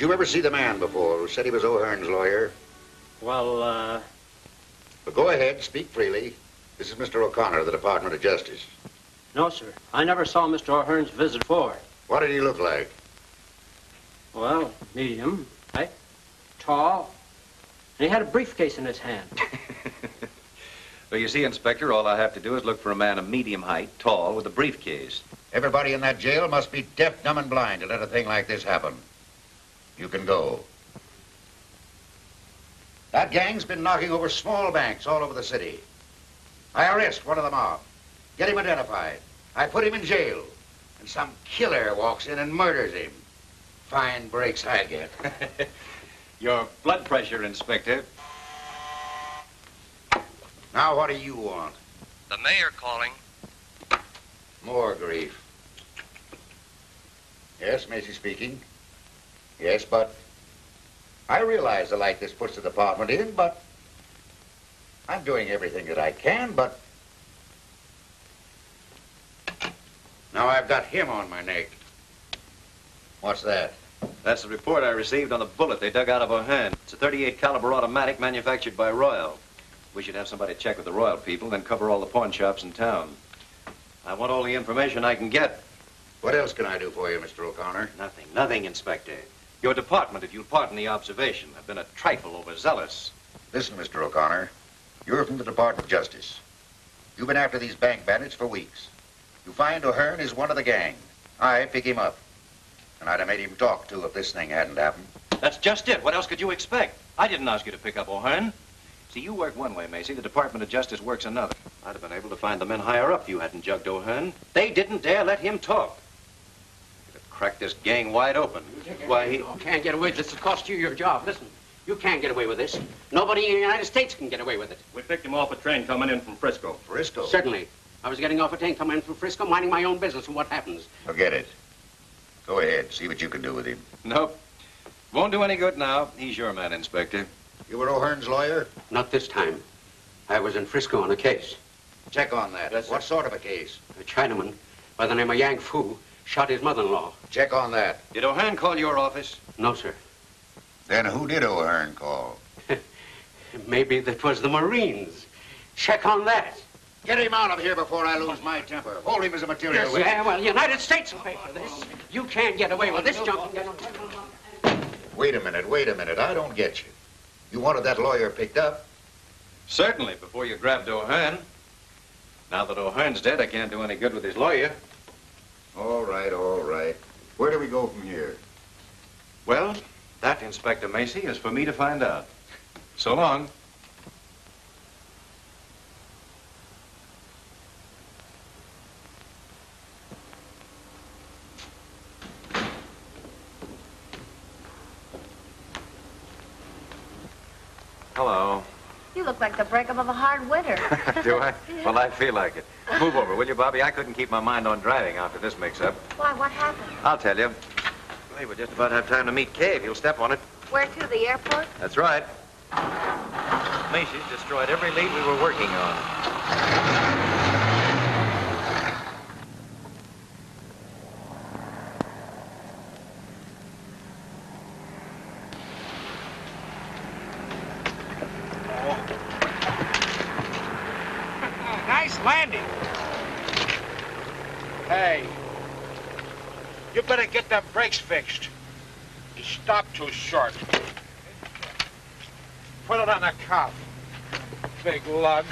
you ever see the man before who said he was O'Hearn's lawyer? Well, But go ahead, speak freely. This is Mr. O'Connor of the Department of Justice. no, sir. I never saw Mr. O'Hearn's visit before. What did he look like? Well, medium, height, tall, and he had a briefcase in his hand. Well, you see, Inspector, all I have to do is look for a man of medium height, tall, with a briefcase. Everybody in that jail must be deaf, dumb, and blind to let a thing like this happen. You can go. That gang's been knocking over small banks all over the city. I arrest one of the mob. Get him identified. I put him in jail. And some killer walks in and murders him. Fine breaks I get. Your blood pressure, Inspector. Now what do you want? The mayor calling. More grief. Yes, Macy speaking. Yes, but I realize the light this puts the department in, but I'm doing everything that I can, but now I've got him on my neck. What's that? That's the report I received on the bullet they dug out of O'Hearn. It's a .38 caliber automatic manufactured by Royal. We should have somebody check with the Royal people, then cover all the pawn shops in town. I want all the information I can get. What else can I do for you, Mr. O'Connor? Nothing, Inspector. Your department, if you'll pardon the observation, have been a trifle overzealous. Listen, Mr. O'Connor, you're from the Department of Justice. You've been after these bank bandits for weeks. You find O'Hearn is one of the gang. I pick him up. And I'd have made him talk, too, if this thing hadn't happened. That's just it. What else could you expect? I didn't ask you to pick up O'Hearn. See, you work one way, Macy. The Department of Justice works another. I'd have been able to find the men higher up if you hadn't jugged O'Hearn. They didn't dare let him talk. Could have cracked this gang wide open. Why, he... You can't get away with this. It'll cost you your job. Listen, you can't get away with this. Nobody in the United States can get away with it. We picked him off a train coming in from Frisco. Frisco? Certainly. I was getting off a train coming in from Frisco, minding my own business, and what happens? Forget it. Go ahead. See what you can do with him. Nope. Won't do any good now. He's your man, Inspector. You were O'Hearn's lawyer? Not this time. I was in Frisco on a case. Check on that. Yes, sir. What sort of a case? A Chinaman by the name of Yang Fu shot his mother-in-law. Check on that. Did O'Hearn call your office? No, sir. Then who did O'Hearn call? Maybe that was the Marines. Check on that. Get him out of here before I lose my temper. Hold him as a material Yes, witness. yeah, well, the United States will pay for this. You can't get away with this junk. Wait a minute. I don't get you. You wanted that lawyer picked up? Certainly, before you grabbed O'Hearn. Now that O'Hearn's dead, I can't do any good with his lawyer. All right. Where do we go from here? Well, that, Inspector Macy, is for me to find out. So long. Hello. You look like the breakup of a hard winter. Do I? Well, I feel like it. Move over, will you, Bobby? I couldn't keep my mind on driving after this mix-up. Why, what happened? I'll tell you. We will just about have time to meet Kay if you'll step on it. Where to, the airport? That's right. Macy's destroyed every lead we were working on. Nice landing. Hey, you better get them brakes fixed. You stopped too short. Put it on the cuff. Big lug.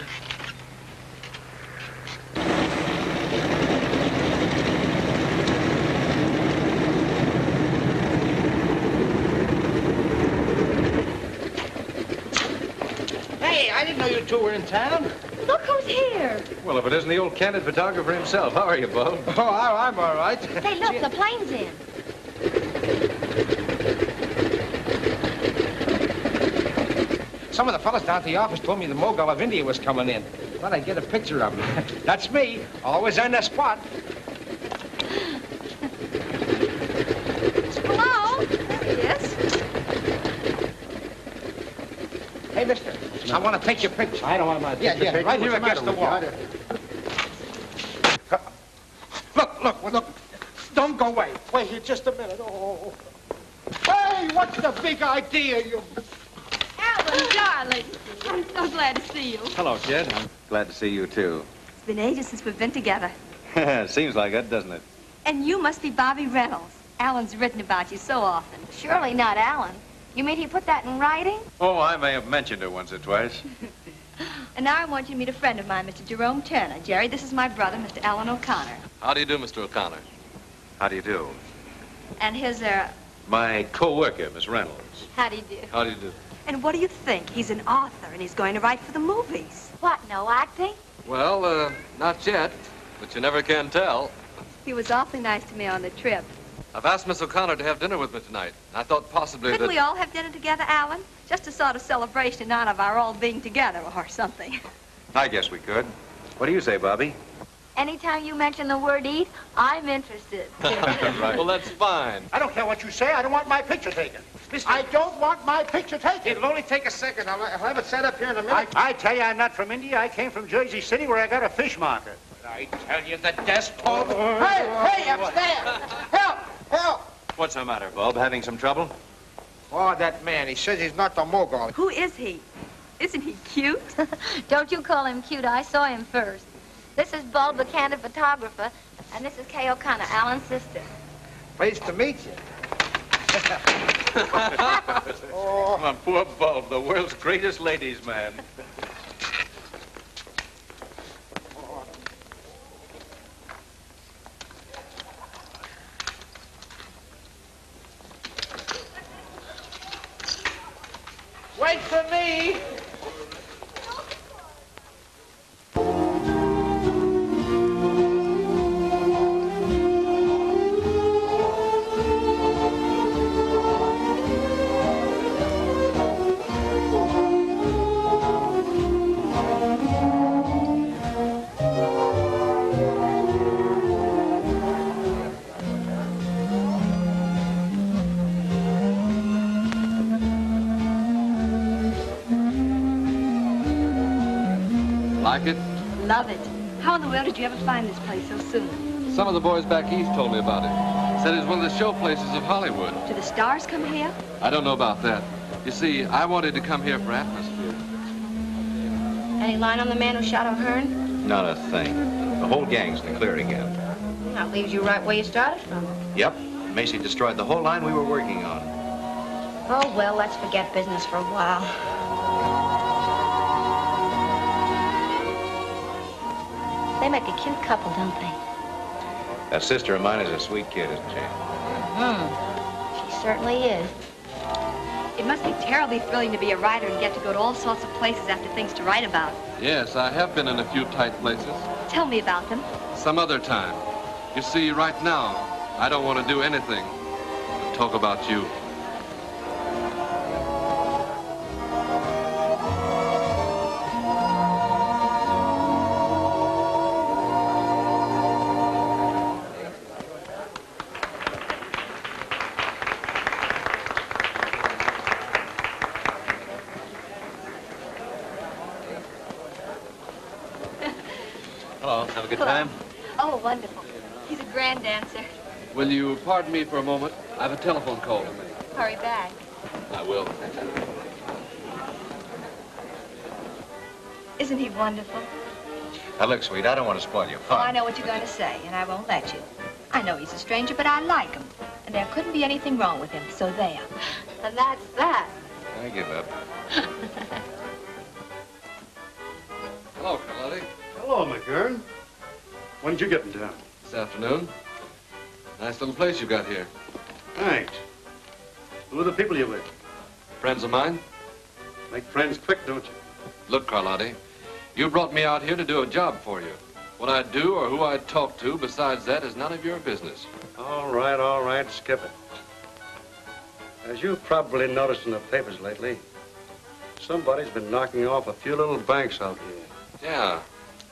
Hey, I didn't know you two were in town. Look who's here. Well, if it isn't the old candid photographer himself. How are you, Bo? Oh, I'm all right. Say, look, the plane's in. Some of the fellas down at the office told me the Mogul of India was coming in. Thought I'd get a picture of him. That's me, always on the spot. Hello? Yes? Hey, mister, I want to take your picture. I don't want my Yeah, right here against the wall. Look. Don't go away. Wait here just a minute. Oh. Hey! Hey, what's the big idea, you... Alan, darling. I'm so glad to see you. Hello, Jed. I'm glad to see you, too. It's been ages since we've been together. Seems like it, doesn't it? And you must be Bobby Reynolds. Alan's written about you so often. Surely not Alan. You mean he put that in writing? Oh, I may have mentioned it once or twice. And now I want you to meet a friend of mine, Mr. Jerome Turner. Jerry, this is my brother, Mr. Alan O'Connor. How do you do, Mr. O'Connor? How do you do? And his, My co-worker, Miss Reynolds. how do you do? How do you do? And what do you think? He's an author, and he's going to write for the movies. What, no acting? Well, not yet, but you never can tell. He was awfully nice to me on the trip. I've asked Miss O'Connor to have dinner with me tonight. I thought possibly Couldn't that... we all have dinner together, Alan? Just a sort of celebration in honor of our all being together or something. I guess we could. What do you say, Bobby? Anytime you mention the word eat, I'm interested. Right. Well, that's fine. I don't care what you say. I don't want my picture taken. I don't want my picture taken. It'll only take a second. I'll have it set up here in a minute. I tell you, I'm not from India. I came from Jersey City where I got a fish market. I tell you, the desk told... Hey, upstairs! Help! Help! What's the matter, Bob? Having some trouble? Oh, that man. He says he's not the mogul. Who is he? Isn't he cute? Don't you call him cute. I saw him first. This is Bulb, the candid photographer, and this is Kay O'Connor, Alan's sister. Pleased to meet you. Oh, my poor Bulb, the world's greatest ladies' man. Wait for me! Like it? Love it. How in the world did you ever find this place so soon? Some of the boys back east told me about it. Said it was one of the show places of Hollywood. Do the stars come here? I don't know about that. You see, I wanted to come here for atmosphere. Any line on the man who shot O'Hearn? Not a thing. The whole gang's in the clear again. That leaves you right where you started from. Yep. Macy destroyed the whole line we were working on. Oh, well, let's forget business for a while. They make a cute couple, don't they? That sister of mine is a sweet kid, isn't she? She certainly is. It must be terribly thrilling to be a writer and get to go to all sorts of places after things to write about. Yes, I have been in a few tight places. Tell me about them. Some other time. You see, right now, I don't want to do anything but talk about you. Hello. Have a good Hello. time? Oh, wonderful. He's a grand dancer. Will you pardon me for a moment? I have a telephone call to make. Hurry back. I will. Isn't he wonderful? Now, look, sweet, I don't want to spoil your Oh, I fun. know what you're going to say, and I won't let you. I know he's a stranger, but I like him. And there couldn't be anything wrong with him, so there. And that's that. I give up. Hello, Carlotti. Hello, McGurn. When did you get in town? This afternoon. Nice little place you got here. Thanks. Who are the people you with? Friends of mine? Make friends quick, don't you? Look, Carlotti, you brought me out here to do a job for you. What I'd do or who I'd talk to besides that is none of your business. All right, skip it. As you've probably noticed in the papers lately, somebody's been knocking off a few little banks out here. Yeah,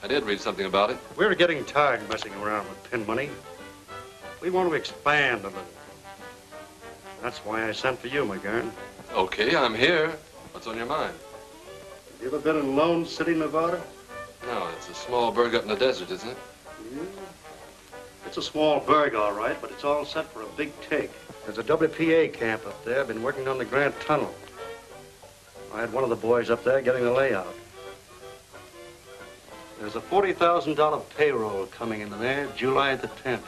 I did read something about it. We're getting tired messing around with pin money. We want to expand a little. That's why I sent for you, McGurn. Okay, I'm here. What's on your mind? Have you ever been in Lone City, Nevada? No, it's a small burg up in the desert, isn't it? Yeah. It's a small burg, all right, but it's all set for a big take. There's a WPA camp up there. Been working on the Grand Tunnel. I had one of the boys up there getting the layout. There's a $40,000 payroll coming in there July the 10th.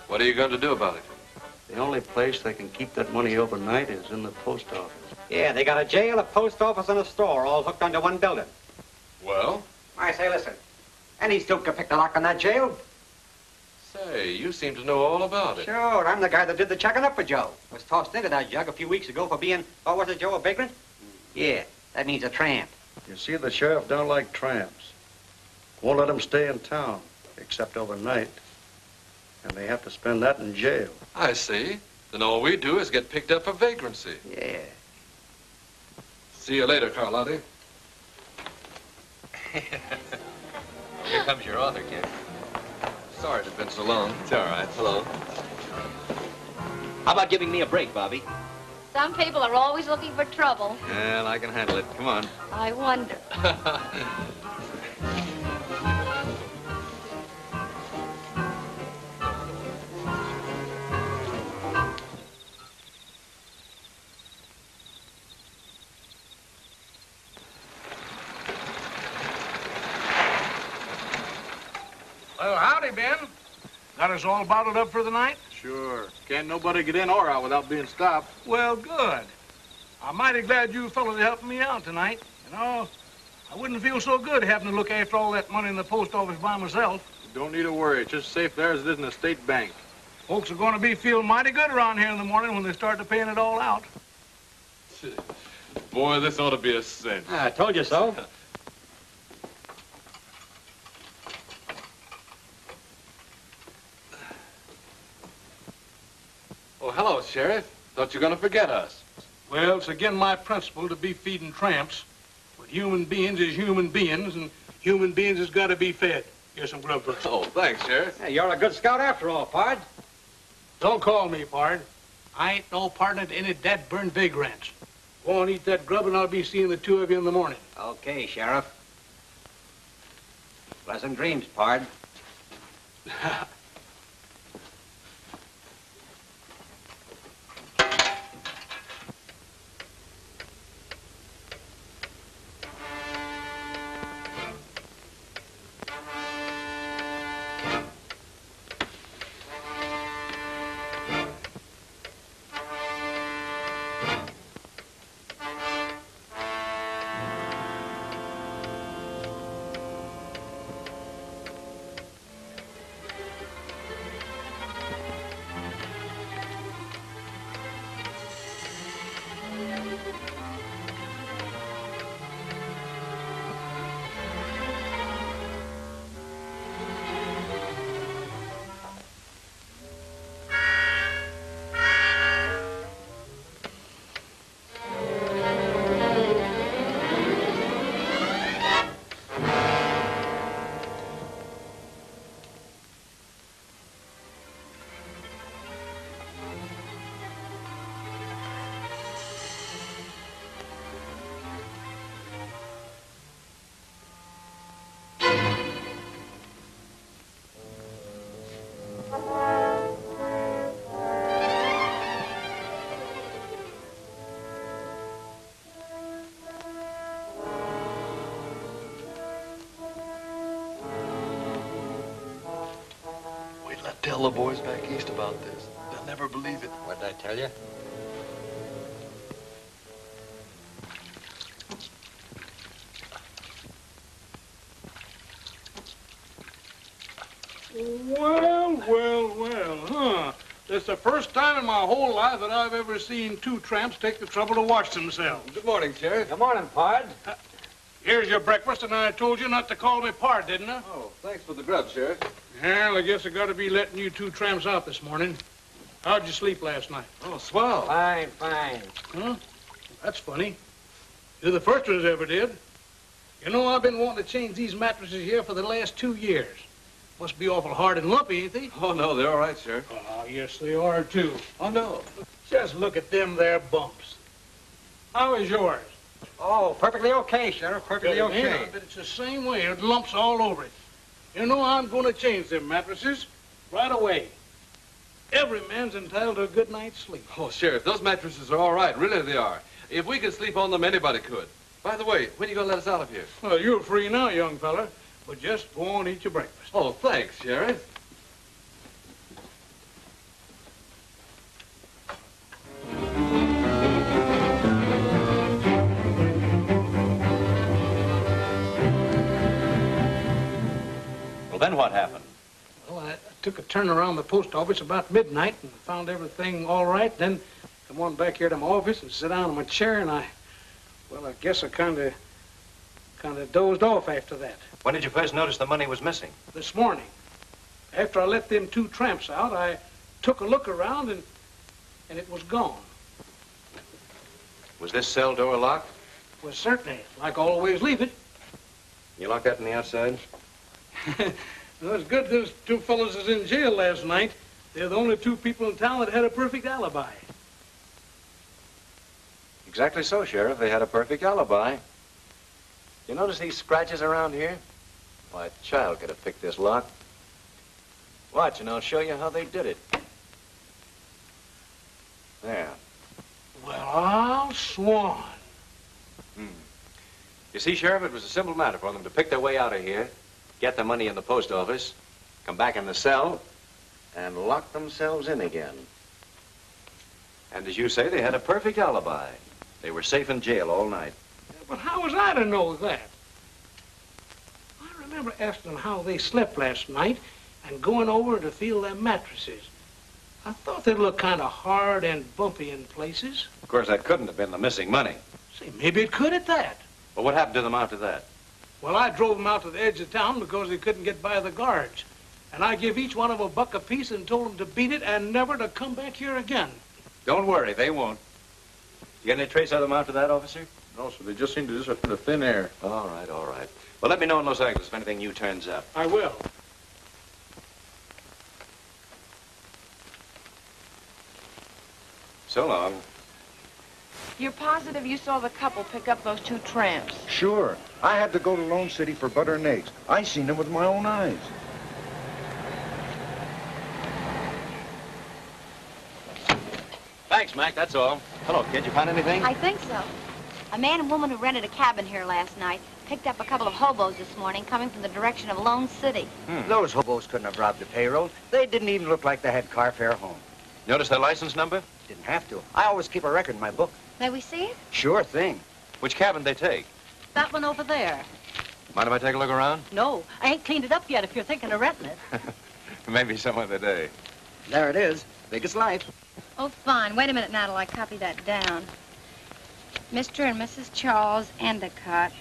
What are you going to do about it? The only place they can keep that money overnight is in the post office. Yeah, they got a jail, a post office, and a store all hooked onto one building. Well? I say, listen. Any stoop can pick the lock on that jail. Say, you seem to know all about it. Sure, I'm the guy that did the checking up for Joe. Was tossed into that jug a few weeks ago for being, oh, was it Joe, a vagrant? Yeah, that means a tramp. You see, the sheriff don't like tramps. Won't let them stay in town, except overnight. And they have to spend that in jail. I see. Then all we do is get picked up for vagrancy. Yeah. See you later, Carlotti. Here comes your author, kid. Sorry it's been so long. It's all right. Hello. How about giving me a break, Bobby? Some people are always looking for trouble. Well, I can handle it. Come on. I wonder. Well, howdy, Ben. Got us all bottled up for the night? Sure. Can't nobody get in or out without being stopped. Well, good. I'm mighty glad you fellas are helping me out tonight. You know, I wouldn't feel so good having to look after all that money in the post office by myself. You don't need to worry. It's just safe there as it is in a state bank. Folks are going to be feeling mighty good around here in the morning when they start to paying it all out. Boy, this ought to be a cinch. I told you so. Oh, hello, Sheriff. Thought you were going to forget us. Well, it's again my principle to be feeding tramps. But human beings is human beings, and human beings has got to be fed. Here's some grub first. Oh, thanks, Sheriff. Hey, you're a good scout after all, Pard. Don't call me, Pard. I ain't no partner to any dead-burned vagrants. Go on, eat that grub, and I'll be seeing the two of you in the morning. Okay, Sheriff. Pleasant dreams, Pard. Tell the boys back east about this. They'll never believe it. What did I tell you? Well, huh? It's the first time in my whole life that I've ever seen two tramps take the trouble to wash themselves. Good morning, Sheriff. Good morning, Pard. Here's your breakfast, and I told you not to call me Pard, didn't I? Oh, thanks for the grub, Sheriff. Well, I guess I got to be letting you two tramps out this morning. How'd you sleep last night? Oh, swell. Fine, fine. Huh? That's funny. You're the first ones ever did. You know, I've been wanting to change these mattresses here for the last 2 years. Must be awful hard and lumpy, ain't they? Oh, no, they're all right, Sheriff. Oh, yes, they are, too. Oh, no. Just look at them there bumps. How is yours? Oh, perfectly okay, Sheriff. Perfectly Yeah, okay. but it's the same way. It lumps all over it. You know, I'm going to change them mattresses right away. Every man's entitled to a good night's sleep. Oh, Sheriff, those mattresses are all right. Really, they are. If we could sleep on them, anybody could. By the way, when are you going to let us out of here? Well, you're free now, young fella. But just go on and eat your breakfast. Oh, thanks, Sheriff. Well, then what happened? Well, I took a turn around the post office about midnight and found everything all right. Then come on back here to my office and sit down in my chair, and I guess I kind of dozed off after that. When did you first notice the money was missing? This morning, after I let them 2 tramps out, I took a look around, and it was gone. Was this cell door locked? Well, certainly, like I always leave it. You locked that on the outside? Well, it's good those 2 fellows is in jail last night. They're the only 2 people in town that had a perfect alibi. Exactly so, Sheriff. They had a perfect alibi. You notice these scratches around here? Why, a child could have picked this lock. Watch, and I'll show you how they did it. There. Well, I'll swan. You see, Sheriff, it was a simple matter for them to pick their way out of here, get the money in the post office, come back in the cell, and lock themselves in again. And as you say, they had a perfect alibi. They were safe in jail all night. But how was I to know that? I remember asking them how they slept last night and going over to feel their mattresses. I thought they looked kind of hard and bumpy in places. Of course, that couldn't have been the missing money. Say, maybe it could at that. But what happened to them after that? Well, I drove them out to the edge of town because they couldn't get by the guards. And I give each one of them $1 apiece and told them to beat it and never to come back here again. Don't worry, they won't. You get any trace of them after that, officer? No, sir. They just seem to disappear into thin air. All right, all right. Well, let me know in Los Angeles if anything new turns up. I will. So long. You're positive you saw the couple pick up those 2 tramps? Sure. I had to go to Lone City for butter and eggs. I seen them with my own eyes. Thanks, Mac, that's all. Hello, kid, you found anything? I think so. A man and woman who rented a cabin here last night picked up a couple of hobos this morning coming from the direction of Lone City. Those hobos couldn't have robbed the payroll. They didn't even look like they had car fare home. Notice their license number? Didn't have to. I always keep a record in my book. May we see it? Sure thing. Which cabin they take? That one over there. Mind if I take a look around? No, I ain't cleaned it up yet if you're thinking of renting it. Maybe some other day. There it is. Big as life. Oh, fine. Wait a minute now till I copy that down. Mr. and Mrs. Charles Endicott,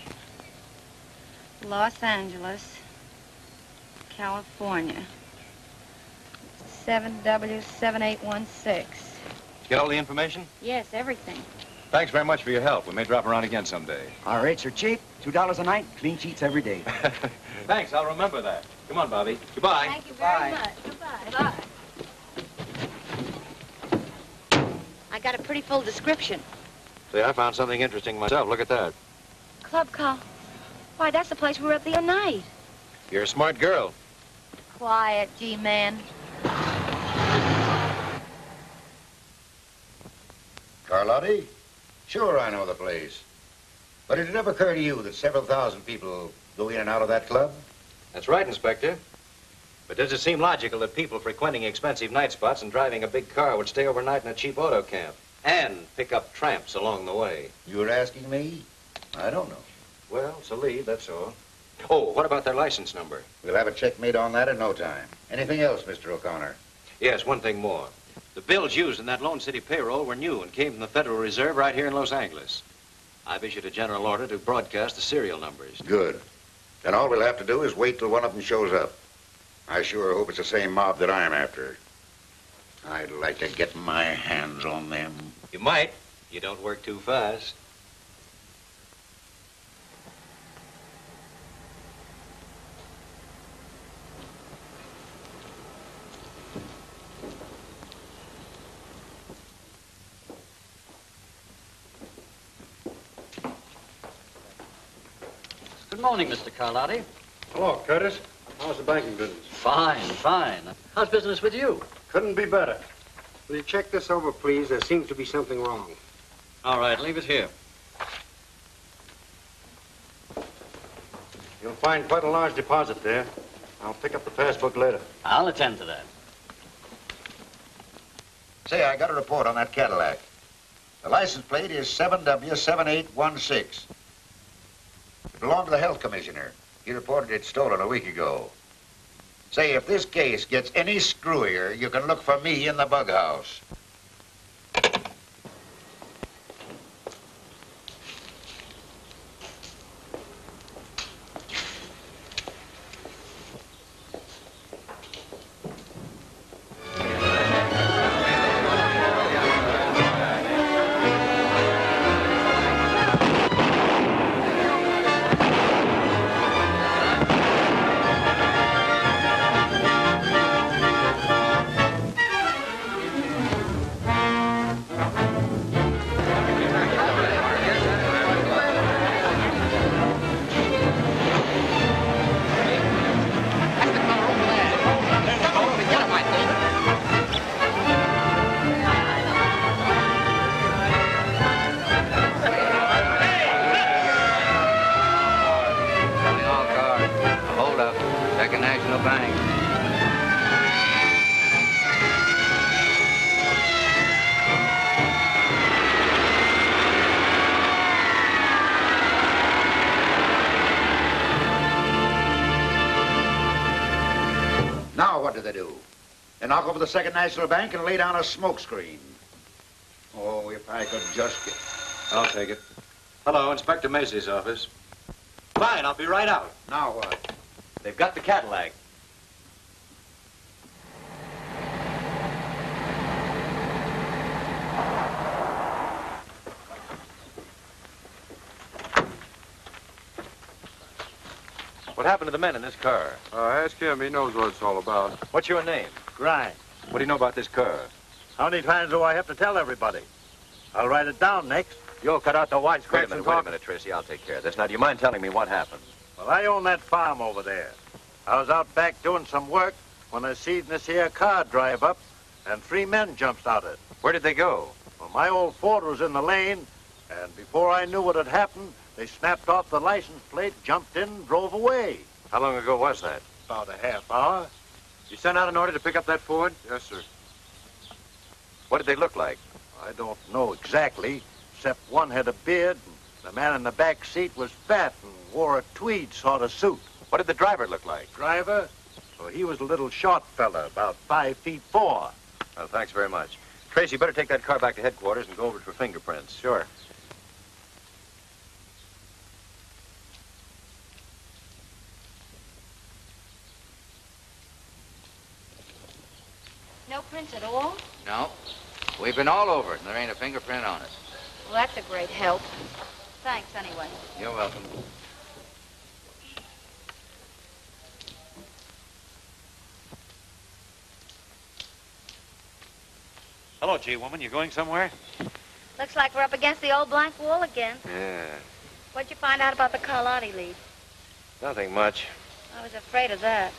Los Angeles, California. 7W7816. Get all the information? Yes, everything. Thanks very much for your help. We may drop around again someday. Our rates are cheap. $2 a night. Clean sheets every day. Thanks, I'll remember that. Come on, Bobby. Goodbye. Thank you very much. Goodbye. Bye. I got a pretty full description. See, I found something interesting myself. Look at that. Club call. Why, that's the place we were at the other night. You're a smart girl. Quiet, G-man. Carlotti? Sure, I know the place. But did it ever occur to you that several thousand people go in and out of that club? That's right, Inspector. But does it seem logical that people frequenting expensive night spots and driving a big car would stay overnight in a cheap auto camp and pick up tramps along the way? You're asking me? I don't know. Well, it's a lead, that's all. Oh, what about their license number? We'll have a check made on that in no time. Anything else, Mr. O'Connor? Yes, one thing more. The bills used in that Lone City payroll were new and came from the Federal Reserve right here in Los Angeles. I've issued a general order to broadcast the serial numbers. Good. Then all we'll have to do is wait till one of them shows up. I sure hope it's the same mob that I'm after. I'd like to get my hands on them. You might. You don't work too fast. Good morning, Mr. Carlotti. Hello, Curtis. How's the banking business? Fine, fine. How's business with you? Couldn't be better. Will you check this over, please? There seems to be something wrong. All right, leave it here. You'll find quite a large deposit there. I'll pick up the passbook later. I'll attend to that. Say, I got a report on that Cadillac. The license plate is 7W7816. It belonged to the health commissioner. He reported it stolen a week ago. Say, if this case gets any screwier, you can look for me in the bug house. Now what do they do? They knock over the Second National Bank and lay down a smoke screen. Oh, if I could just get... I'll take it. Hello, Inspector Macy's office. Fine, I'll be right out. Now what? They've got the Cadillac. What happened to the men in this car? Ask him. He knows what it's all about. What's your name? Grimes. What do you know about this car? How many times do I have to tell everybody? I'll write it down next. You'll cut out the wisecracks Wait a and minute, talk. Tracy. I'll take care of this. Now, do you mind telling me what happened? Well, I own that farm over there. I was out back doing some work when I seen this here car drive up, and 3 men jumps out of it. Where did they go? Well, my old Ford was in the lane, and before I knew what had happened, they snapped off the license plate, jumped in, and drove away. How long ago was that? About a half hour. You sent out an order to pick up that Ford? Yes, sir. What did they look like? I don't know exactly, except one had a beard, and the man in the back seat was fat and wore a tweed sort of suit. What did the driver look like? Driver? Well, he was a little short fella, about 5'4". Well, thanks very much. Tracy, you better take that car back to headquarters and go over it for fingerprints. Sure. No prints at all? No. We've been all over it, and there ain't a fingerprint on it. Well, that's a great help. Thanks, anyway. You're welcome. Hello, G-woman. You going somewhere? Looks like we're up against the old blank wall again. Yeah. What'd you find out about the Carlotti lead? Nothing much. I was afraid of that.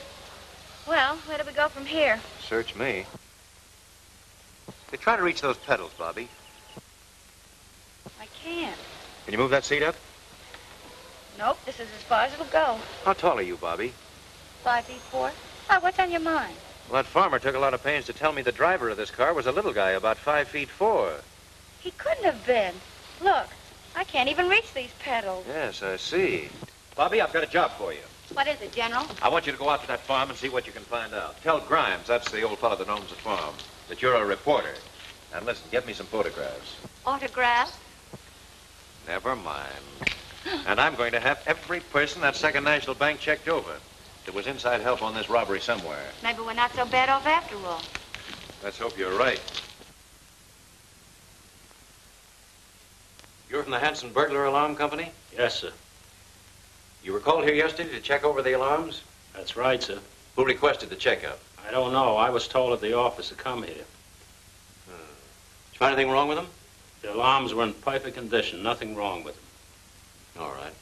Well, where do we go from here? Search me. Hey, try to reach those pedals, Bobby. I can't. Can you move that seat up? Nope, this is as far as it'll go. How tall are you, Bobby? 5'4". Oh, what's on your mind? Well, that farmer took a lot of pains to tell me the driver of this car was a little guy, about 5'4". He couldn't have been. Look, I can't even reach these pedals. Yes, I see. Bobby, I've got a job for you. What is it, General? I want you to go out to that farm and see what you can find out. Tell Grimes, that's the old fellow that owns the farm, that you're a reporter. And listen, get me some photographs. Autographs? Never mind. And I'm going to have every person that Second National Bank checked over. There was inside help on this robbery somewhere. Maybe we're not so bad off after all. Let's hope you're right. You're from the Hanson Burglar Alarm Company? Yes, sir. You were called here yesterday to check over the alarms? That's right, sir. Who requested the checkup? I don't know. I was told at the office to come here. Did you find anything wrong with them? The alarms were in perfect condition. Nothing wrong with them. All right.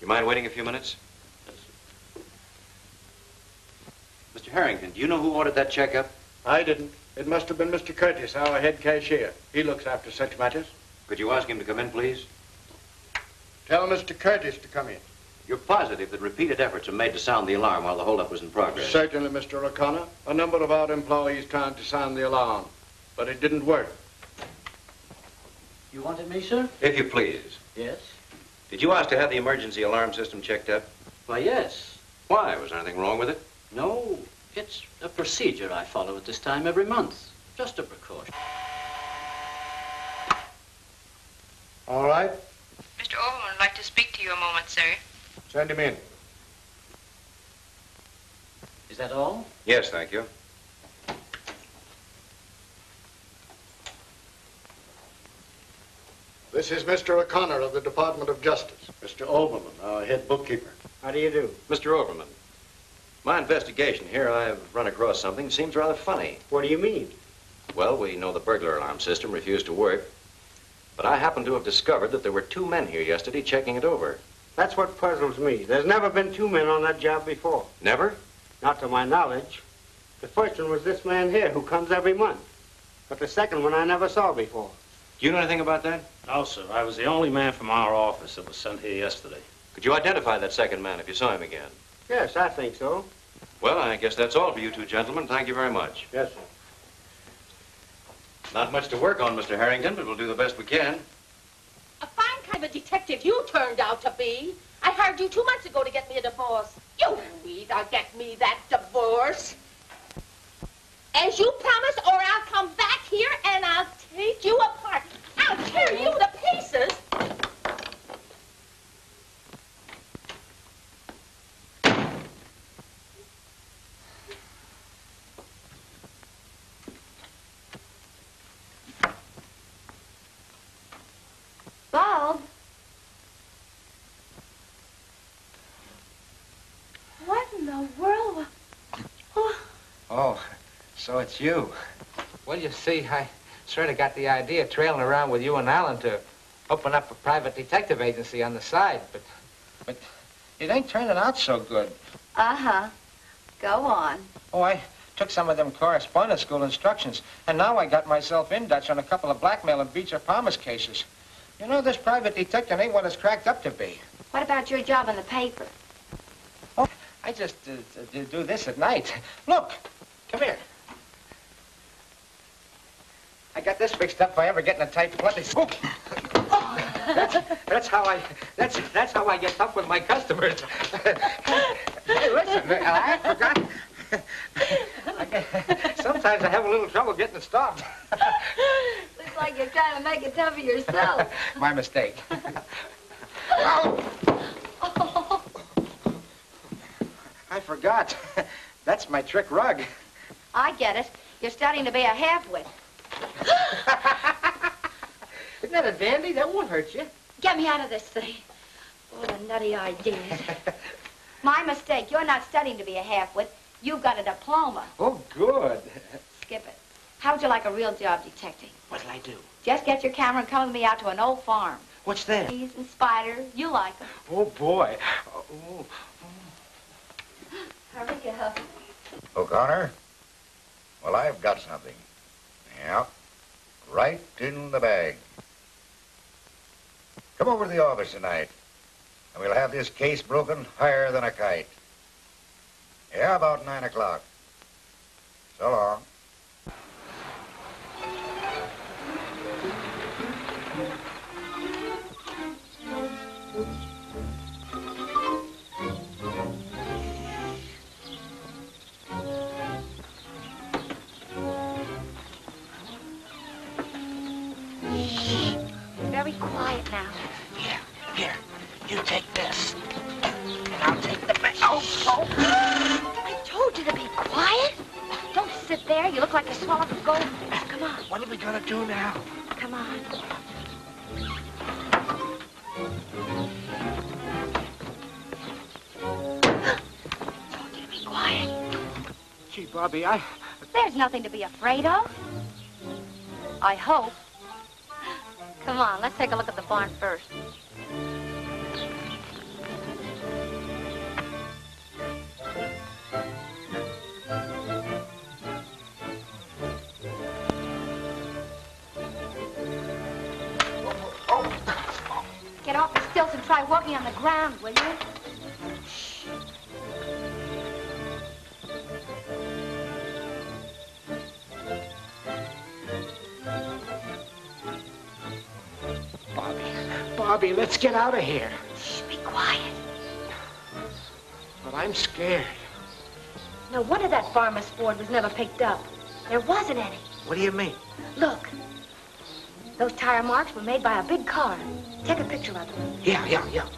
You mind waiting a few minutes? Yes, sir. Mr. Harrington, do you know who ordered that checkup? I didn't. It must have been Mr. Curtis, our head cashier. He looks after such matters. Could you ask him to come in, please? Tell Mr. Curtis to come in. You're positive that repeated efforts were made to sound the alarm while the holdup was in progress? Certainly, Mr. O'Connor. A number of our employees tried to sound the alarm, but it didn't work. You wanted me, sir? If you please. Yes. Did you ask to have the emergency alarm system checked up? Why, yes. Why? Was there anything wrong with it? No, it's a procedure I follow at this time every month. Just a precaution. All right. Mr. Overman would like to speak to you a moment, sir. Send him in. Is that all? Yes, thank you. This is Mr. O'Connor of the Department of Justice. Mr. Overman, our head bookkeeper. How do you do? Mr. Overman, my investigation here, I've run across something that seems rather funny. What do you mean? Well, we know the burglar alarm system refused to work, but I happen to have discovered that there were 2 men here yesterday checking it over. That's what puzzles me. There's never been 2 men on that job before. Never? Not to my knowledge. The first one was this man here who comes every month. But the second one I never saw before. Do you know anything about that? No, sir. I was the only man from our office that was sent here yesterday. Could you identify that second man if you saw him again? Yes, I think so. Well, I guess that's all for you 2 gentlemen. Thank you very much. Yes, sir. Not much to work on, Mr. Harrington, but we'll do the best we can. A fine kind of a detective you turned out to be. I hired you 2 months ago to get me a divorce. You either get me that divorce, as you promised, or I'll come back here and I'll take you apart. I'll tear you to pieces. Bob? What in the world? Oh, so it's you. Well, you see, I sort of got the idea trailing around with you and Alan to open up a private detective agency on the side, but it ain't turning out so good. Uh-huh. Go on. Oh, I took some of them correspondence school instructions, and now I got myself in Dutch on a couple of blackmail and Beecher Palmer's cases. You know, this private detective ain't what it's cracked up to be. What about your job in the paper? Oh, I just do this at night. Look, come here. I got this fixed up if I ever get in a tight place. Oh. That's how I get tough with my customers. Hey, listen, I forgot. Sometimes I have a little trouble getting it stopped. Looks like you're trying to make it tough for yourself. My mistake. I forgot. That's my trick rug. I get it. You're starting to be a half-wit. Isn't that a dandy? That won't hurt you. Get me out of this thing. Oh, the nutty ideas. My mistake. You're not studying to be a half-wit. You've got a diploma. Oh, good. Skip it. How would you like a real job detecting? What'll I do? Just get your camera and come with me out to an old farm. What's that? Bees and spiders. You like them. Oh, boy. Oh. Hurry up. O'Connor? Well, I've got something. Yeah. Right in the bag. Come over to the office tonight, and we'll have this case broken higher than a kite. Yeah, about 9 o'clock. So long. Very quiet now. Here, you take this. And I'll take the bag. Oh. I told you to be quiet. Don't sit there. You look like you swallowed a goldfish. Come on. What are we gonna do now? Come on. Told you to be quiet. Gee, Bobby, There's nothing to be afraid of. I hope. Come on, let's take a look at the barn first. Get off the stilts and try walking on the ground, will you? Bobby, let's get out of here. Shh, be quiet. But I'm scared. No wonder that farmer's Ford was never picked up. There wasn't any. What do you mean? Look. Those tire marks were made by a big car. Take a picture of them. Yeah. Hurry up.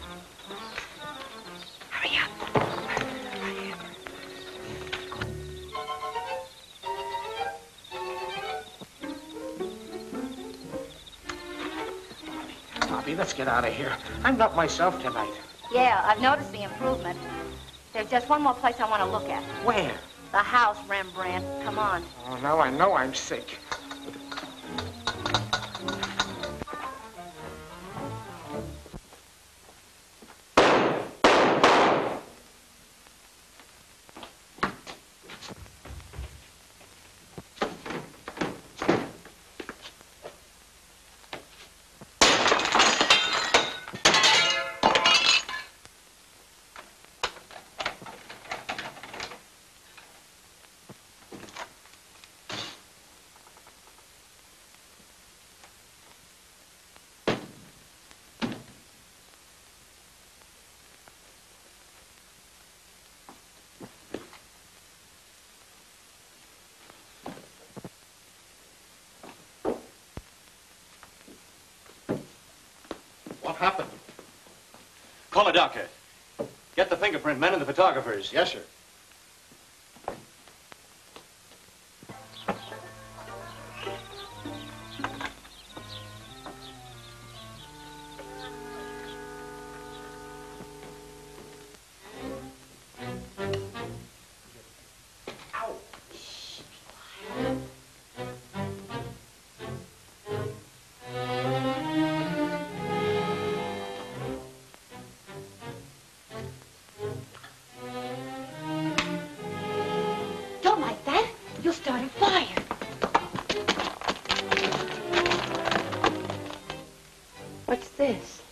Bobby, let's get out of here. I'm not myself tonight. Yeah, I've noticed the improvement. There's just one more place I want to look at. Where? The house, Rembrandt. Come on. Oh, now I know I'm sick. What happened? Call a doctor. Get the fingerprint men and the photographers. Yes, sir. Don't like that. You'll start a fire. What's this?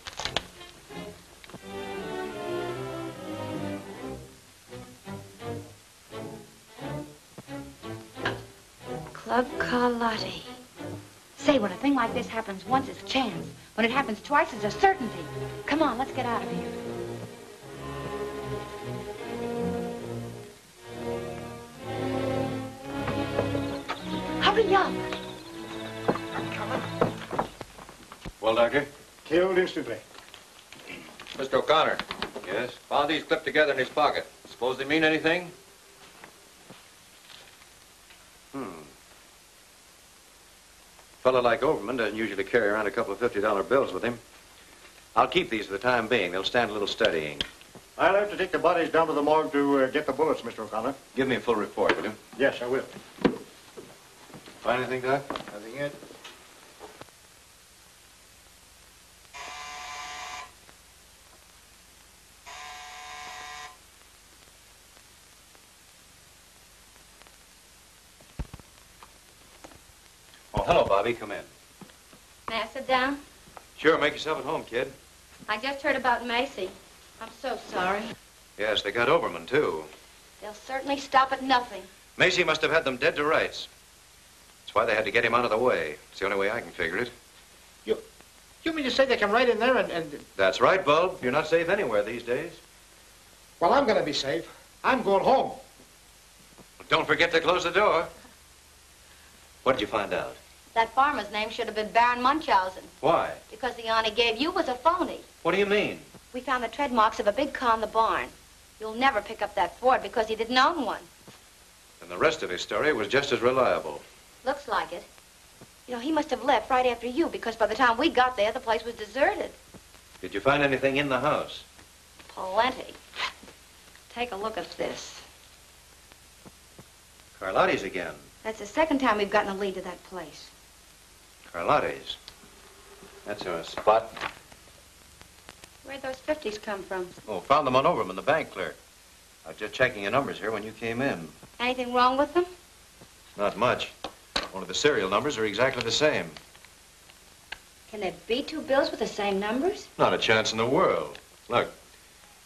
Club Carlotti. Say, when a thing like this happens once, it's chance. When it happens twice, it's a certainty. Come on, let's get out of here. Hurry up. I'm coming. Well, Doctor? Killed instantly. Mr. O'Connor. Yes? Found these clipped together in his pocket. Suppose they mean anything? Fellow like Overman doesn't usually carry around a couple of $50 bills with him. I'll keep these for the time being. They'll stand a little studying. I'll have to take the bodies down to the morgue to get the bullets, Mr. O'Connor. Give me a full report, will you? Yes, I will. Find anything, Doc? Nothing yet. Oh, hello, Bobby. Come in. May I sit down? Sure, make yourself at home, kid. I just heard about Macy. I'm so sorry. Yes, they got Overman, too. They'll certainly stop at nothing. Macy must have had them dead to rights. That's why they had to get him out of the way. It's the only way I can figure it. You mean to say they come right in there and... That's right, Bulb. You're not safe anywhere these days. Well, I'm going to be safe. I'm going home. Don't forget to close the door. What did you find out? That farmer's name should have been Baron Munchausen. Why? Because the yarn he gave you was a phony. What do you mean? We found the tread marks of a big car in the barn. You'll never pick up that Ford because he didn't own one. And the rest of his story was just as reliable. Looks like it. You know, he must have left right after you because by the time we got there, the place was deserted. Did you find anything in the house? Plenty. Take a look at this. Carlotti's again. That's the second time we've gotten a lead to that place. Carlotti's. That's a spot. Where'd those 50s come from? Oh, found them on Overman, the bank clerk. I was just checking your numbers here when you came in. Anything wrong with them? Not much. Only the serial numbers are exactly the same. Can there be two bills with the same numbers? Not a chance in the world. Look,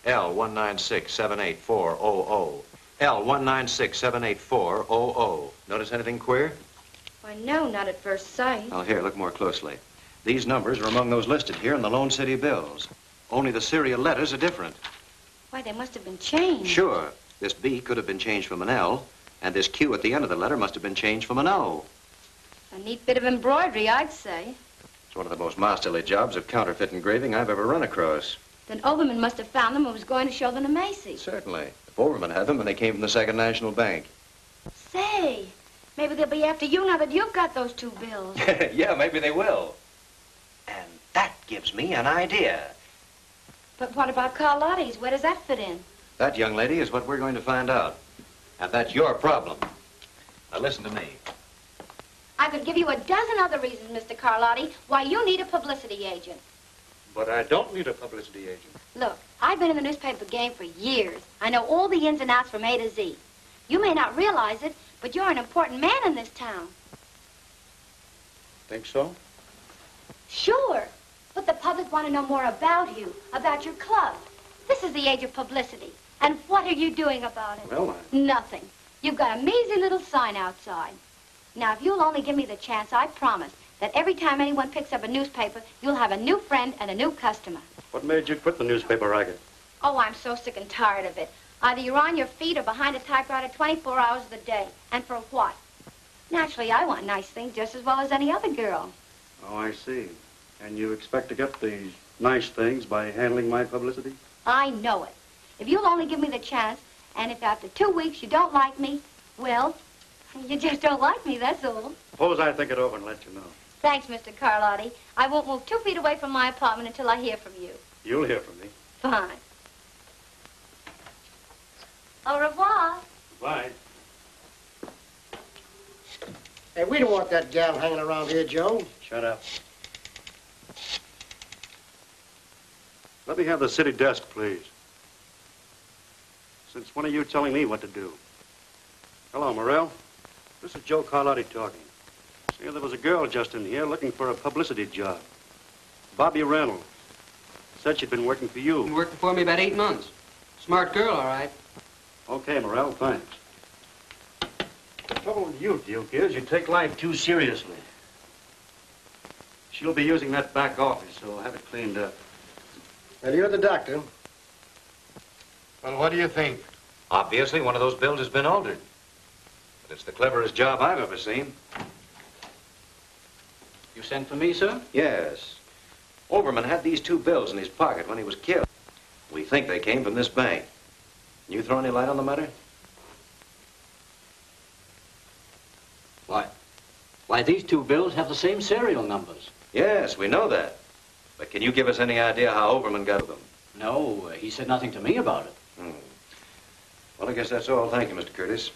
L196-78400. L196-78400. Notice anything queer? Why, no, not at first sight. Well, here, look more closely. These numbers are among those listed here in the Lone City bills. Only the serial letters are different. Why, they must have been changed. Sure. This B could have been changed from an L, and this Q at the end of the letter must have been changed from an O. A neat bit of embroidery, I'd say. It's one of the most masterly jobs of counterfeit engraving I've ever run across. Then Overman must have found them and was going to show them to Macy. Certainly. If Overman had them, then they came from the Second National Bank. Say, maybe they'll be after you now that you've got those two bills. Yeah, maybe they will. And that gives me an idea. But what about Carlotti's? Where does that fit in? That, young lady, is what we're going to find out. And that's your problem. Now, listen to me. I could give you a dozen other reasons, Mr. Carlotti, why you need a publicity agent. But I don't need a publicity agent. Look, I've been in the newspaper game for years. I know all the ins and outs from A to Z. You may not realize it, but you're an important man in this town. Think so? Sure. But the public want to know more about you, about your club. This is the age of publicity. And what are you doing about it? Well, Nothing. You've got a measly little sign outside. Now, if you'll only give me the chance, I promise that every time anyone picks up a newspaper, you'll have a new friend and a new customer. What made you quit the newspaper racket? Oh, I'm so sick and tired of it. Either you're on your feet or behind a typewriter 24 hours of the day. And for what? Naturally, I want nice things just as well as any other girl. Oh, I see. And you expect to get these nice things by handling my publicity? I know it. If you'll only give me the chance, and if after 2 weeks you don't like me, well, you just don't like me, that's all. Suppose I think it over and let you know. Thanks, Mr. Carlotti. I won't move 2 feet away from my apartment until I hear from you. You'll hear from me. Fine. Au revoir. Bye. Hey, we don't want that gal hanging around here, Joe. Shut up. Let me have the city desk, please. Since when are you telling me what to do? Hello, Morrell. This is Joe Carlotti talking. See, there was a girl just in here looking for a publicity job. Bobby Reynolds. Said she'd been working for you. Been working for me about 8 months. Smart girl, all right. Okay, Morrell, thanks. The trouble with you, Duke, is you take life too seriously. She'll be using that back office, so I'll have it cleaned up. Well, you're the doctor. Well, what do you think? Obviously, one of those bills has been altered. But it's the cleverest job I've ever seen. You sent for me, sir? Yes. Overman had these 2 bills in his pocket when he was killed. We think they came from this bank. Can you throw any light on the matter? Why, these 2 bills have the same serial numbers. Yes, we know that. But can you give us any idea how Overman got them? No, he said nothing to me about it. Well, I guess that's all. Thank you, Mr. Curtis.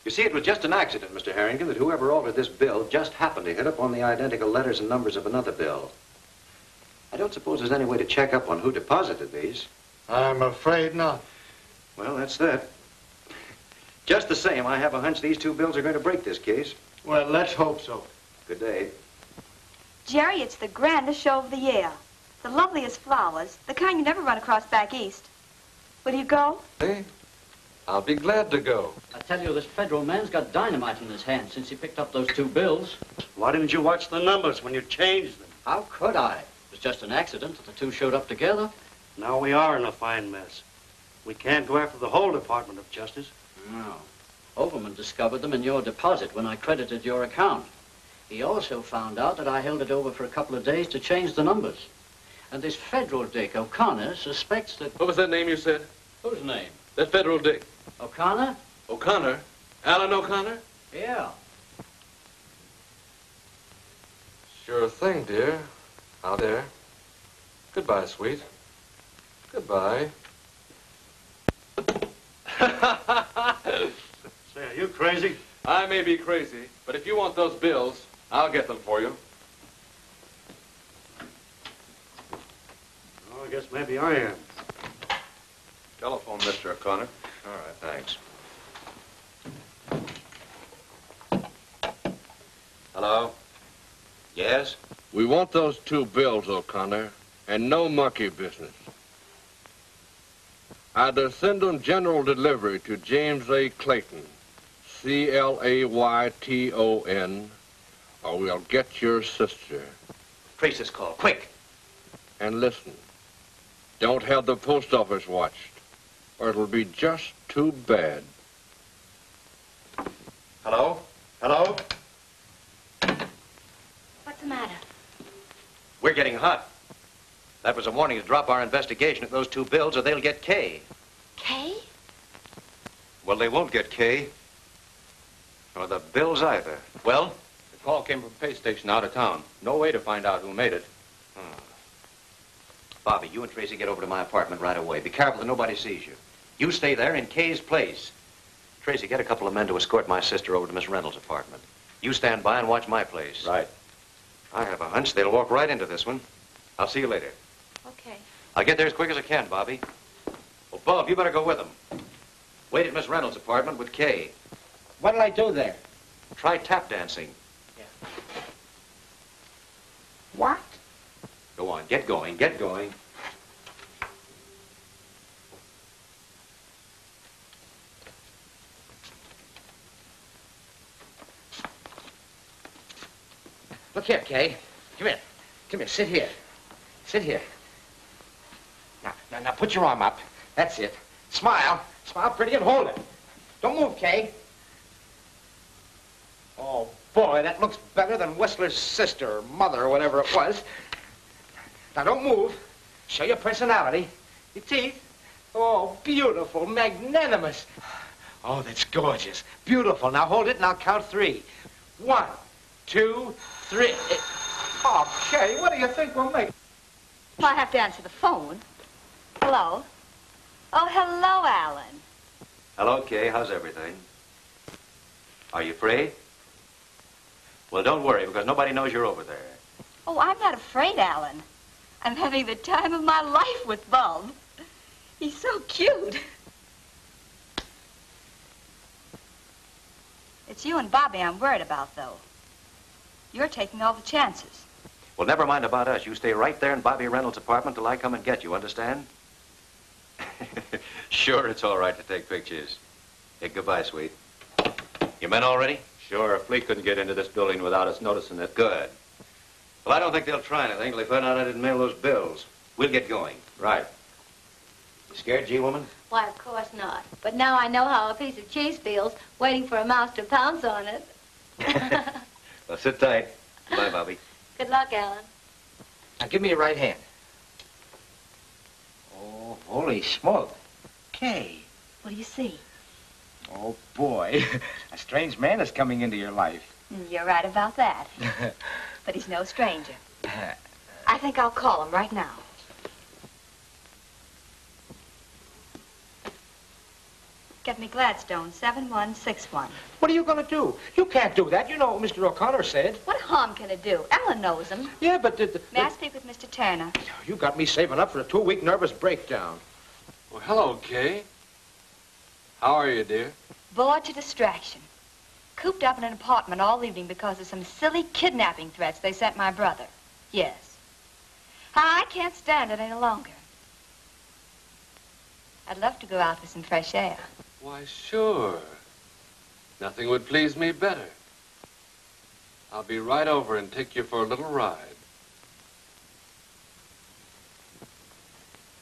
You see, it was just an accident, Mr. Harrington, that whoever altered this bill just happened to hit upon the identical letters and numbers of another bill. I don't suppose there's any way to check up on who deposited these. I'm afraid not. Well, that's that. Just the same, I have a hunch these 2 bills are going to break this case. Well, let's hope so. Good day. Jerry, it's the grandest show of the year. The loveliest flowers, the kind you never run across back east. Will you go? Hey, I'll be glad to go. I tell you, this federal man's got dynamite in his hand since he picked up those 2 bills. Why didn't you watch the numbers when you changed them? How could I? It was just an accident that the 2 showed up together. Now we are in a fine mess. We can't go after the whole Department of Justice. No. Overman discovered them in your deposit when I credited your account. He also found out that I held it over for a couple of days to change the numbers. And this federal dick, O'Connor, suspects that... What was that name you said? Whose name? That federal dick. O'Connor? O'Connor? Alan O'Connor? Yeah. Sure thing, dear. Out there. Goodbye, sweet. Goodbye. Say, are you crazy? I may be crazy, but if you want those bills, I'll get them for you. Oh, I guess maybe I am. Telephone, Mr. O'Connor. All right, thanks. Hello? Yes? We want those 2 bills, O'Connor, and no monkey business. Either send them general delivery to James A. Clayton, Clayton, or we'll get your sister. Trace this call, quick. And listen, don't have the post office watched, or it'll be just too bad. Hello? Hello? What's the matter? We're getting hot. That was a warning to drop our investigation of those 2 bills or they'll get K. Kay? Well, they won't get K. Or the bills either. Well? The call came from a pay station out of town. No way to find out who made it. Bobby, you and Tracy get over to my apartment right away. Be careful that nobody sees you. You stay there in Kay's place. Tracy, get a couple of men to escort my sister over to Miss Reynolds' apartment. You stand by and watch my place. Right. I have a hunch they'll walk right into this one. I'll see you later. Okay. I'll get there as quick as I can, Bobby. Well, Bob, you better go with them. Wait at Miss Reynolds' apartment with Kay. What'll I do there? Try tap dancing. What? Go on, get going, get going. Look here, Kay. Come here. Come here. Sit here. Sit here. Now, put your arm up. That's it. Smile. Smile pretty and hold it. Don't move, Kay. Oh, boy, that looks better than Whistler's sister or mother or whatever it was. Now, don't move. Show your personality. Your teeth. Oh, beautiful, magnanimous. Oh, that's gorgeous. Beautiful. Now, hold it and I'll count 3. 1, 2, 3. Oh, Kay, what do you think we'll make? Well, I have to answer the phone. Hello? Oh, hello, Alan. Hello, Kay. How's everything? Are you free? Well, don't worry, because nobody knows you're over there. Oh, I'm not afraid, Alan. I'm having the time of my life with Bub. He's so cute. It's you and Bobby I'm worried about, though. You're taking all the chances. Well, never mind about us. You stay right there in Bobby Reynolds' apartment till I come and get you, understand? Sure, it's all right to take pictures. Hey, goodbye, sweet. You men all ready? Sure, a fleet couldn't get into this building without us noticing it. Good. Well, I don't think they'll try anything till they find out I didn't mail those bills. We'll get going. Right. You scared, G-woman? Why, of course not. But now I know how a piece of cheese feels, waiting for a mouse to pounce on it. Well, sit tight. Bye, Bobby. Good luck, Alan. Now, give me your right hand. Oh, holy smoke. Kay. What do you see? Oh, boy. A strange man is coming into your life. You're right about that. But he's no stranger. I think I'll call him right now. Get me Gladstone, 7161. What are you going to do? You can't do that. You know what Mr. O'Connor said. What harm can it do? Alan knows him. Yeah, but... May I speak with Mr. Turner? You got me saving up for a 2-week nervous breakdown. Well, hello, Kay. How are you, dear? Bored to distraction. Cooped up in an apartment all evening because of some silly kidnapping threats they sent my brother. Yes. I can't stand it any longer. I'd love to go out for some fresh air. Why, sure. Nothing would please me better. I'll be right over and take you for a little ride.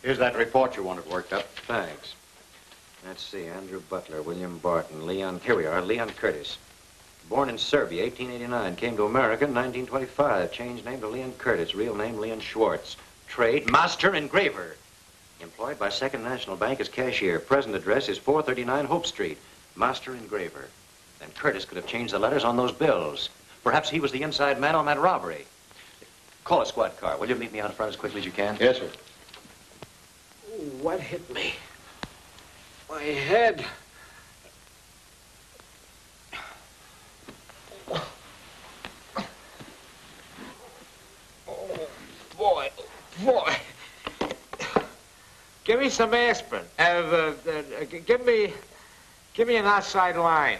Here's that report you wanted worked up. Thanks. Let's see, Andrew Butler, William Barton, Leon, here we are, Leon Curtis. Born in Serbia, 1889, came to America in 1925, changed name to Leon Curtis, real name Leon Schwartz. Trade, master engraver. Employed by Second National Bank as cashier. Present address is 439 Hope Street. Master engraver. Then Curtis could have changed the letters on those bills. Perhaps he was the inside man on that robbery. Call a squad car. Will you meet me out front as quickly as you can? Yes, sir. What hit me? My head. Oh, boy. Boy. Give me some aspirin. Give me an outside line.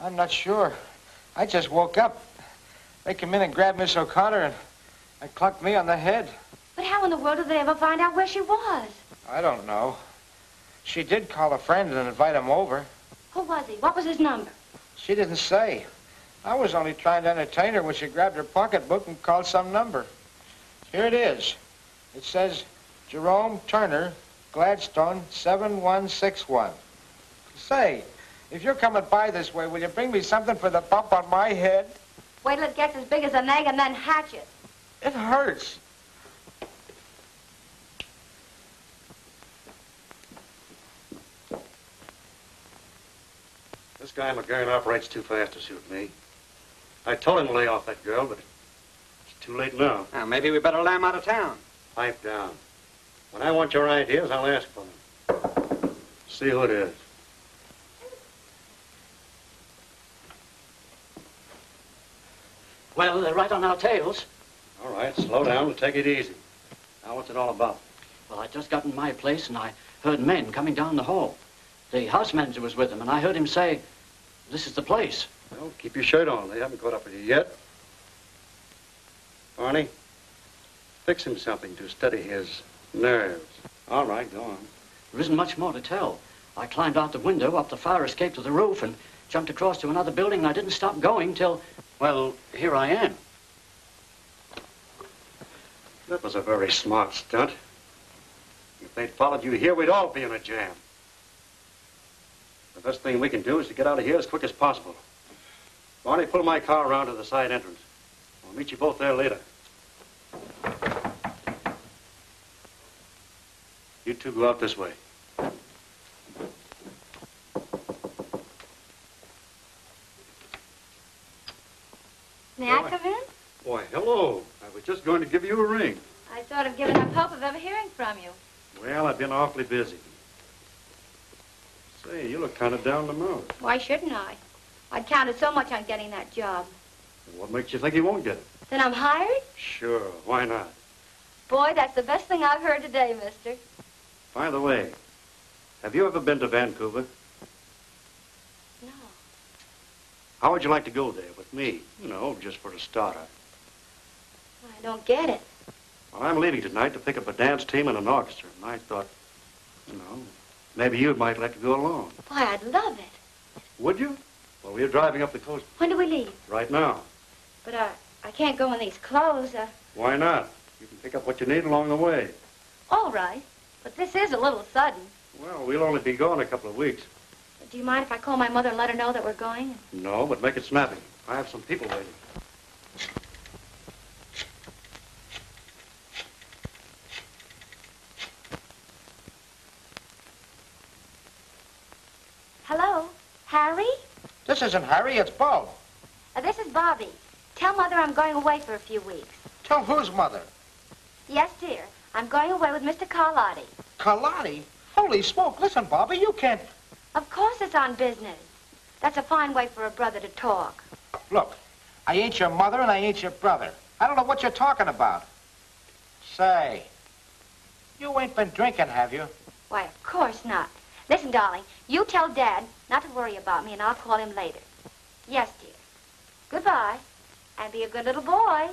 I'm not sure. I just woke up. They come in and grabbed Miss O'Connor and clunked me on the head. But how in the world did they ever find out where she was? I don't know. She did call a friend and invite him over. Who was he? What was his number? She didn't say. I was only trying to entertain her when she grabbed her pocketbook and called some number. Here it is. It says, Jerome Turner, Gladstone, 7161. Say, if you're coming by this way, will you bring me something for the bump on my head? Wait till it gets as big as an egg and then hatch it. It hurts. This guy McGurn operates too fast to suit me. I told him to lay off that girl, but it's too late now. Now, maybe we better lay him out of town. Pipe down. When I want your ideas, I'll ask for them. See who it is. Well, they're right on our tails. All right, slow down and take it easy. Now, what's it all about? Well, I just got in my place and I heard men coming down the hall. The house manager was with them, and I heard him say, "This is the place." Well, keep your shirt on. They haven't caught up with you yet. Barney, fix him something to steady his nerves. All right, go on. There isn't much more to tell. I climbed out the window, up the fire escape to the roof, and jumped across to another building, and I didn't stop going till, well, here I am. That was a very smart stunt. If they'd followed you here, we'd all be in a jam. The best thing we can do is to get out of here as quick as possible. Barney, pull my car around to the side entrance. I'll meet you both there later. You two go out this way. May I come in? Why, hello. I was just going to give you a ring. I sort of given up hope of ever hearing from you. Well, I've been awfully busy. Say, you look kind of down the mouth. Why shouldn't I? I'd counted so much on getting that job. What makes you think you won't get it? Then I'm hired? Sure, why not? Boy, that's the best thing I've heard today, mister. By the way, have you ever been to Vancouver? No. How would you like to go there with me? You know, just for a starter. I don't get it. Well, I'm leaving tonight to pick up a dance team and an orchestra, and I thought, you know, maybe you might like to go along. Why, I'd love it. Would you? Well, we're driving up the coast. When do we leave? Right now. But I can't go in these clothes. Why not? You can pick up what you need along the way. All right. But this is a little sudden. Well, we'll only be gone a couple of weeks. Do you mind if I call my mother and let her know that we're going? No, but make it snappy. I have some people waiting. Hello? Harry? This isn't Harry, it's Bo. This is Bobby. Tell Mother I'm going away for a few weeks. Tell whose mother? Yes, dear. I'm going away with Mr. Carlotti. Carlotti? Holy smoke, listen, Bobby, you can't... Of course it's on business. That's a fine way for a brother to talk. Look, I ain't your mother and I ain't your brother. I don't know what you're talking about. Say, you ain't been drinking, have you? Why, of course not. Listen, darling, you tell Dad not to worry about me and I'll call him later. Yes, dear. Goodbye. And be a good little boy.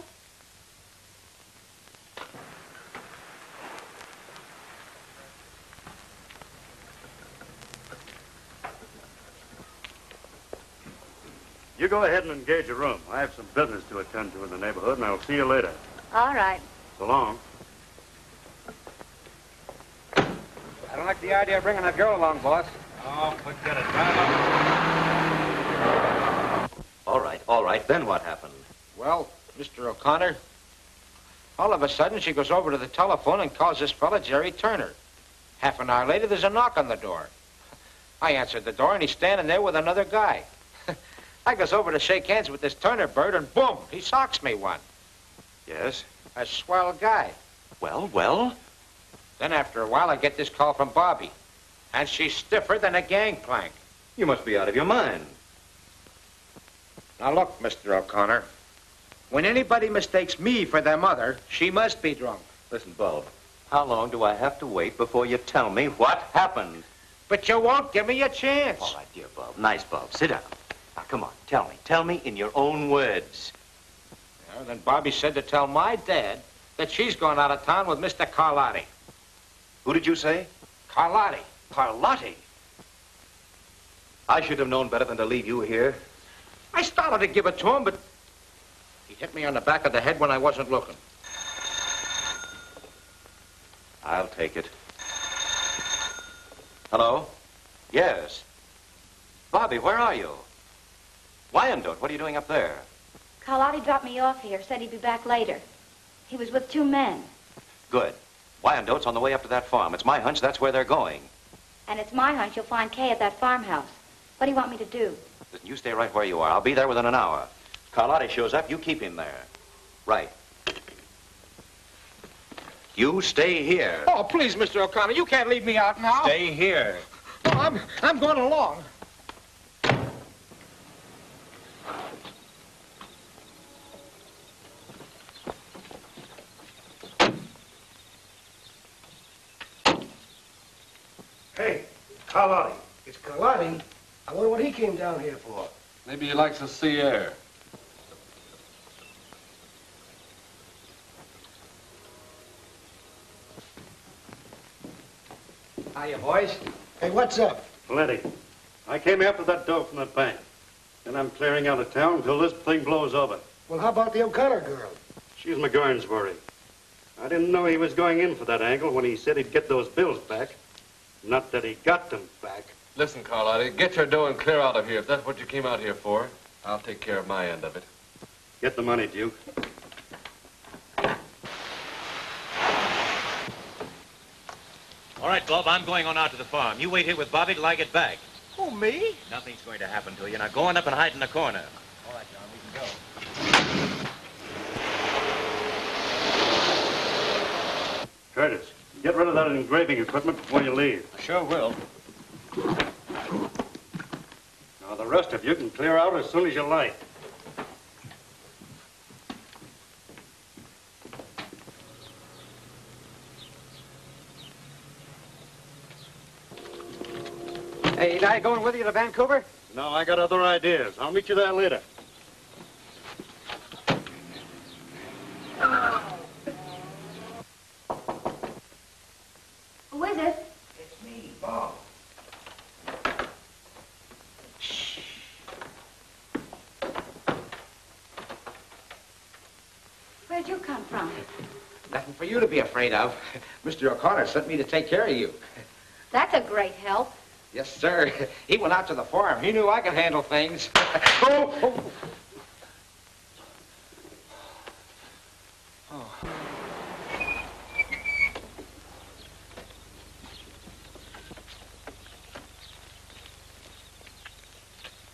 You go ahead and engage a room. I have some business to attend to in the neighborhood, and I'll see you later. All right. So long. I don't like the idea of bringing that girl along, boss. Oh, forget it. Drive up. All right. Then what happened? Well, Mr. O'Connor, all of a sudden she goes over to the telephone and calls this fella Jerry Turner. Half an hour later, there's a knock on the door. I answered the door, and he's standing there with another guy. I goes over to shake hands with this Turner bird, and boom, he socks me one. Yes? A swell guy. Well? Then after a while, I get this call from Bobby. And she's stiffer than a gangplank. You must be out of your mind. Now look, Mr. O'Connor. When anybody mistakes me for their mother, she must be drunk. Listen, Bob, how long do I have to wait before you tell me what happened? But you won't give me a chance. All right, dear Bob. Nice, Bob. Sit down. Now, come on, tell me. Tell me in your own words. Yeah, then Bobby said to tell my dad that she's going out of town with Mr. Carlotti. Who did you say? Carlotti. Carlotti? I should have known better than to leave you here. I started to give it to him, but he hit me on the back of the head when I wasn't looking. I'll take it. Hello? Yes. Bobby, where are you? Wyandotte, what are you doing up there? Carlotti dropped me off here, said he'd be back later. He was with 2 men. Good. Wyandotte's on the way up to that farm. It's my hunch that's where they're going. And it's my hunch you'll find Kay at that farmhouse. What do you want me to do? Listen, you stay right where you are. I'll be there within an hour. If Carlotti shows up, you keep him there. Right. You stay here. Oh, please, Mr. O'Connor, you can't leave me out now. Stay here. No, I'm going along. Hey, Carlotti. It's Carlotti. I wonder what he came down here for. Maybe he likes the sea air. Hiya, boys. Hey, what's up? Plenty. I came after that dough from the bank. And I'm clearing out of town until this thing blows over. Well, how about the O'Connor girl? She's McGurn's worry. I didn't know he was going in for that angle when he said he'd get those bills back. Not that he got them back. Listen, Carlotti, get your dough and clear out of here. If that's what you came out here for, I'll take care of my end of it. Get the money, Duke. All right, Bob, I'm going on out to the farm. You wait here with Bobby till I get back. Who, me? Nothing's going to happen to you. Now go on up and hide in the corner. All right, John, we can go. Curtis, get rid of that engraving equipment before you leave. I sure will. Now, the rest of you can clear out as soon as you like. Hey, ain't I going with you to Vancouver? No, I got other ideas. I'll meet you there later. Who is it? It's me, Bob. Where'd you come from? Nothing for you to be afraid of. Mr. O'Connor sent me to take care of you. That's a great help. Yes, sir. He went out to the farm. He knew I could handle things. Oh.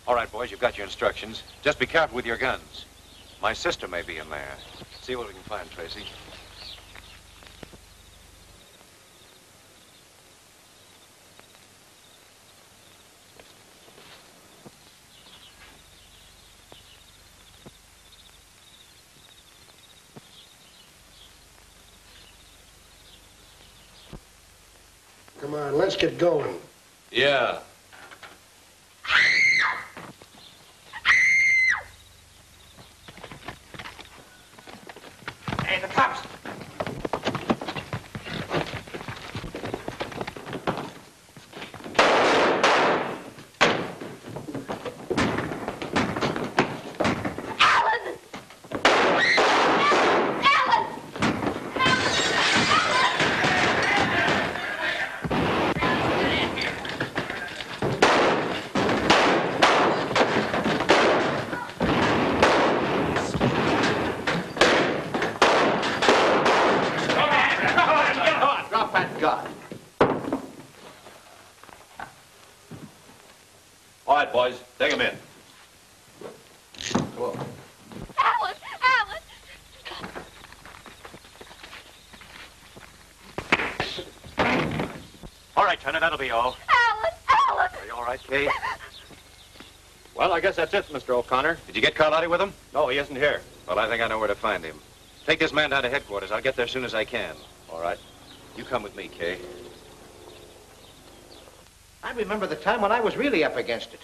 All right, boys, you've got your instructions. Just be careful with your guns. My sister may be in there. See what we can find, Tracy. Come on, let's get going. Yeah. Hey, the cops. All right, boys, take him in. Come on. Alan! Alan! All right, Turner, that'll be all. Alan! Alan! Are you all right, Kay? Well, I guess that's it, Mr. O'Connor. Did you get Carlotti with him? No, he isn't here. Well, I think I know where to find him. Take this man down to headquarters. I'll get there as soon as I can. All right. You come with me, Kay. I remember the time when I was really up against it.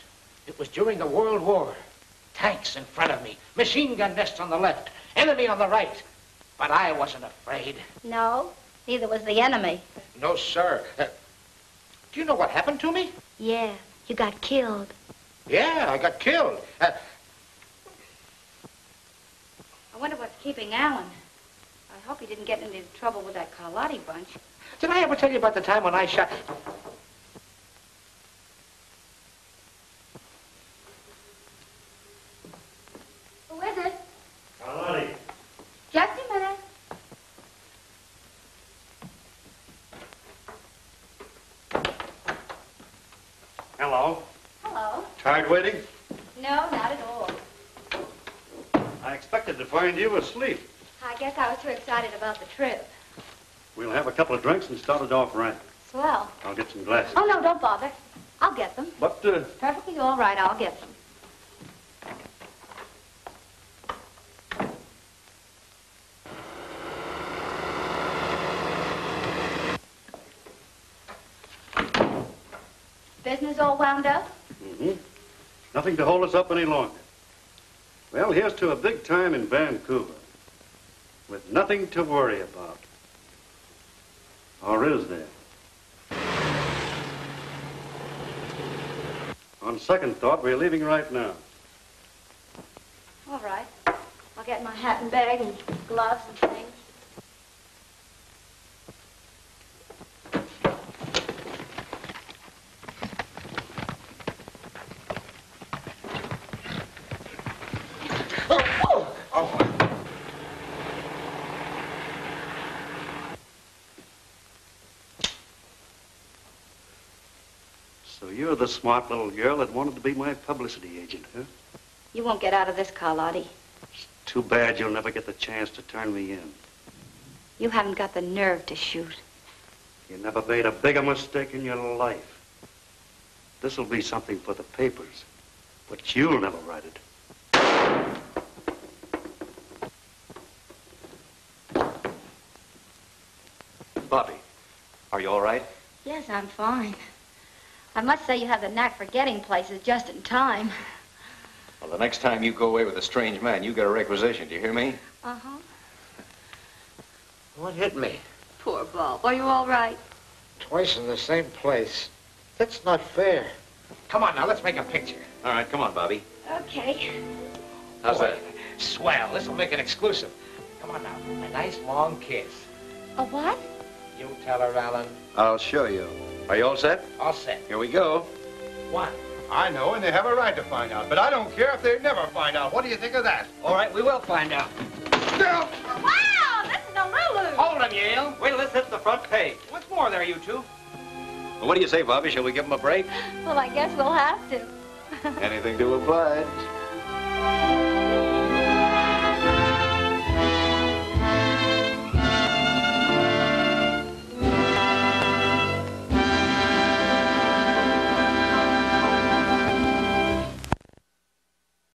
It was during the World War. Tanks in front of me, machine gun nests on the left, enemy on the right. But I wasn't afraid. No, neither was the enemy. No, sir. Do you know what happened to me? Yeah, you got killed. Yeah, I got killed. I wonder what's keeping Alan. I hope he didn't get into trouble with that Carlotti bunch. Did I ever tell you about the time when I shot... Who is it? Carlotti. Just a minute. Hello. Hello. Tired waiting? No, not at all. I expected to find you asleep. I guess I was too excited about the trip. We'll have a couple of drinks and start it off right. Swell. I'll get some glasses. Oh, no, don't bother. I'll get them. But, Perfectly all right, I'll get them. Business all wound up? Mm-hmm. Nothing to hold us up any longer. Well, here's to a big time in Vancouver. With nothing to worry about. Or is there? On second thought, we're leaving right now. All right. I'll get my hat and bag and gloves and things. So you're the smart little girl that wanted to be my publicity agent, huh? You won't get out of this, Carlotti. Too bad you'll never get the chance to turn me in. You haven't got the nerve to shoot. You never made a bigger mistake in your life. This'll be something for the papers, but you'll never write it. Bobby, are you all right? Yes, I'm fine. I must say you have the knack for getting places just in time. Well, the next time you go away with a strange man, you get a requisition. Do you hear me? Uh-huh. What hit me? Poor Bob. Are you all right? Twice in the same place. That's not fair. Come on now, let's make a picture. All right, come on, Bobby. Okay. How's that? Swell. This'll make it exclusive. Come on now. A nice long kiss. A what? You tell her, Alan. I'll show you. Are you all set? All set. Here we go. One. I know, and they have a right to find out, but I don't care if they never find out. What do you think of that? All right, we will find out. Now, Wow, this is a Lulu. Hold him, Yale. Wait till this hits the front page. What's more there, you two? Well, what do you say, Bobby? Shall we give him a break? Well, I guess we'll have to. Anything to oblige.